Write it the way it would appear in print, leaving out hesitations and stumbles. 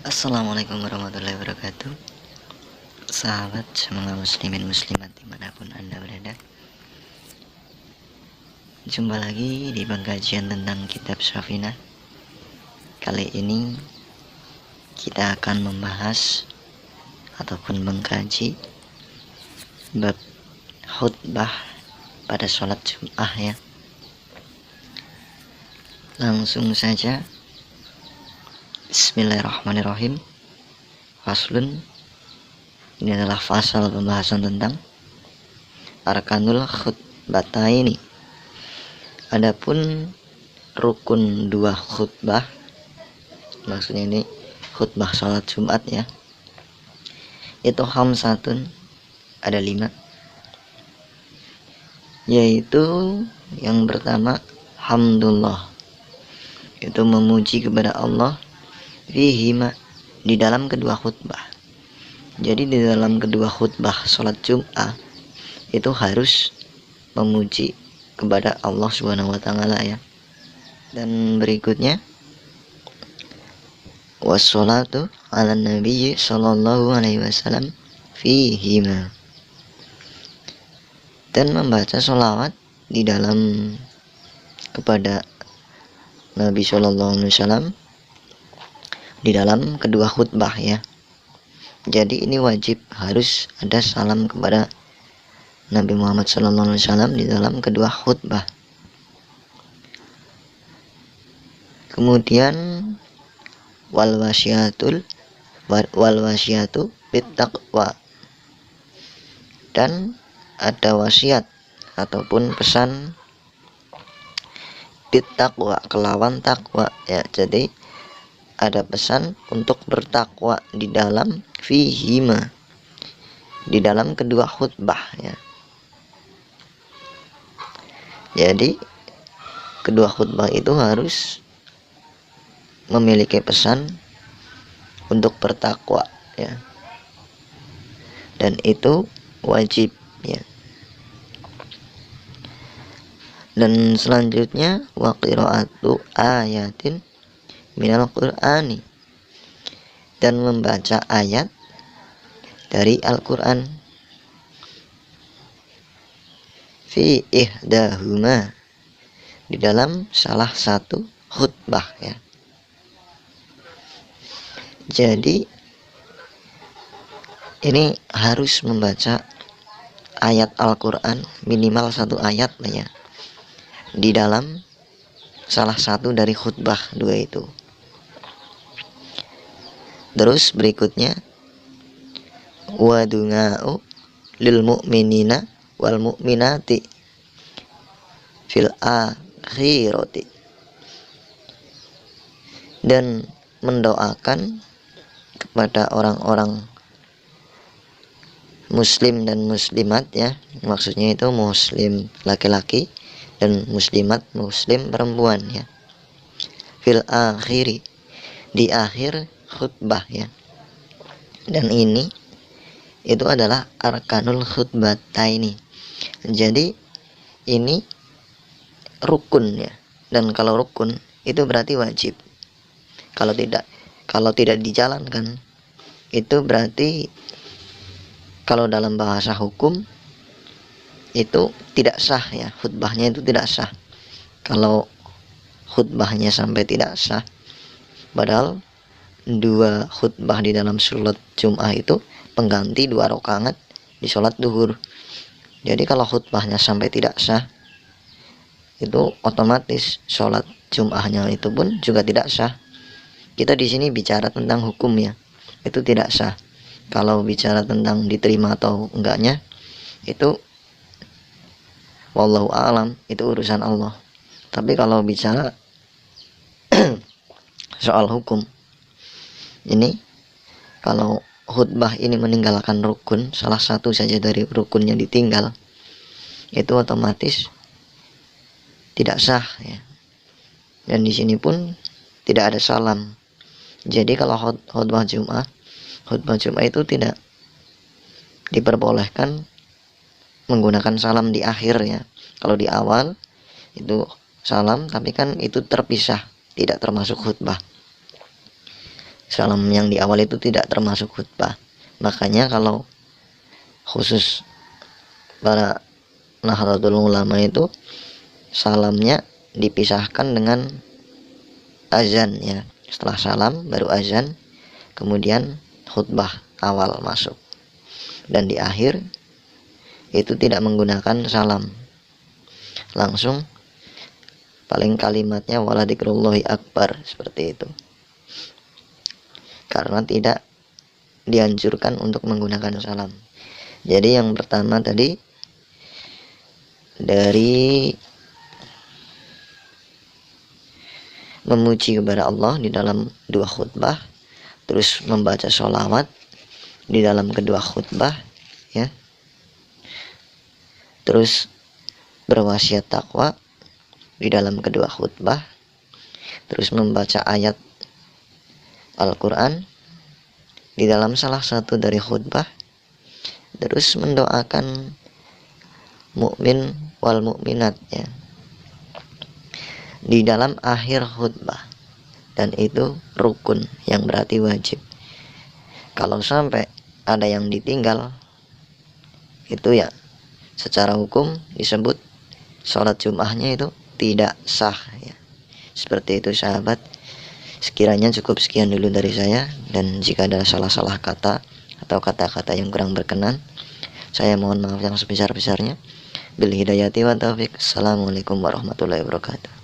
Assalamualaikum warahmatullahi wabarakatuh. Sahabat semua muslimin muslimat dimanapun anda berada, jumpa lagi di pengkajian tentang kitab Syafinah. Kali ini kita akan membahas ataupun mengkaji bab khutbah pada sholat Jum'ah ya. Langsung saja, Bismillahirrahmanirrahim. Faslun, ini adalah fasal pembahasan tentang arkanul khutbataini. Adapun rukun dua khutbah, maksudnya ini khutbah sholat Jumat ya, itu khamsatun, ada 5, yaitu yang pertama hamdulillah, itu memuji kepada Allah, fihima, di dalam kedua khutbah. Jadi di dalam kedua khutbah sholat Jum'ah itu harus memuji kepada Allah Subhanahu wa taala ya. Dan berikutnya wassalatu ala nabiyyi sallallahu alaihi wasallam fihima, dan membaca sholawat di dalam kepada Nabi sallallahu alaihi wasallam di dalam kedua khutbah ya. Jadi ini wajib, harus ada salam kepada Nabi Muhammad sallallahu alaihi wasallam di dalam kedua khutbah. Kemudian wal wasyatu bittaqwa, dan ada wasiat ataupun pesan bittaqwa, kelawan takwa ya. Jadi ada pesan untuk bertakwa di dalam fihima, di dalam kedua khutbah ya. Jadi kedua khutbah itu harus memiliki pesan untuk bertakwa ya, dan itu wajib ya. Dan selanjutnya wa qiraatu ayatin minal qur'ani, dan membaca ayat dari Al-Quran, fi ihdahuma, di dalam salah satu khutbah ya. Jadi ini harus membaca ayat Al-Quran, minimal 1 ayat ya, di dalam salah satu dari khutbah 2 itu. Terus berikutnya wa dunga'u lil mu'minina wal mu'minati fil akhirati, dan mendoakan kepada orang-orang muslim dan muslimat ya, maksudnya itu muslim laki-laki dan muslimat muslim perempuan ya, fil akhiri, di akhir khutbah ya. Dan ini itu adalah arkanul khutbataini. Jadi ini rukun ya, dan kalau rukun itu berarti wajib. Kalau tidak dijalankan itu berarti, kalau dalam bahasa hukum itu tidak sah ya, khutbahnya itu tidak sah. Kalau khutbahnya sampai tidak sah, padahal 2 khutbah di dalam sholat Jum'ah itu pengganti 2 rakaat di sholat duhur. Jadi kalau khutbahnya sampai tidak sah, itu otomatis sholat Jum'ahnya itu pun juga tidak sah. Kita di sini bicara tentang hukum ya, itu tidak sah. Kalau bicara tentang diterima atau enggaknya, itu wallahu a'lam, itu urusan Allah. Tapi kalau bicara soal hukum, ini kalau khutbah ini meninggalkan rukun, salah satu saja dari rukunnya ditinggal, itu otomatis tidak sah ya. Dan di sini pun tidak ada salam. Jadi kalau khutbah Jum'ah itu tidak diperbolehkan menggunakan salam di akhir ya. Kalau di awal itu salam, tapi kan itu terpisah, tidak termasuk khutbah. Salam yang di awal itu tidak termasuk khutbah. Makanya kalau khusus para Nahdlatul Ulama itu salamnya dipisahkan dengan azan ya. Setelah salam baru azan, kemudian khutbah awal masuk. Dan di akhir itu tidak menggunakan salam. Langsung paling kalimatnya waladikrullahi akbar, seperti itu. Karena tidak dianjurkan untuk menggunakan salam. Jadi yang pertama tadi dari memuji kepada Allah di dalam dua khutbah, terus membaca sholawat di dalam kedua khutbah ya, terus berwasiat takwa di dalam kedua khutbah, terus membaca ayat Al-Quran di dalam salah satu dari khutbah, terus mendoakan mukmin wal mukminat ya di dalam akhir khutbah, dan itu rukun yang berarti wajib. Kalau sampai ada yang ditinggal, itu ya secara hukum disebut sholat Jum'ahnya itu tidak sah ya. Seperti itu sahabat. Sekiranya cukup sekian dulu dari saya, dan jika ada salah-salah kata atau kata-kata yang kurang berkenan, saya mohon maaf yang sebesar-besarnya. Bil hidayati wa taufiq. Assalamualaikum warahmatullahi wabarakatuh.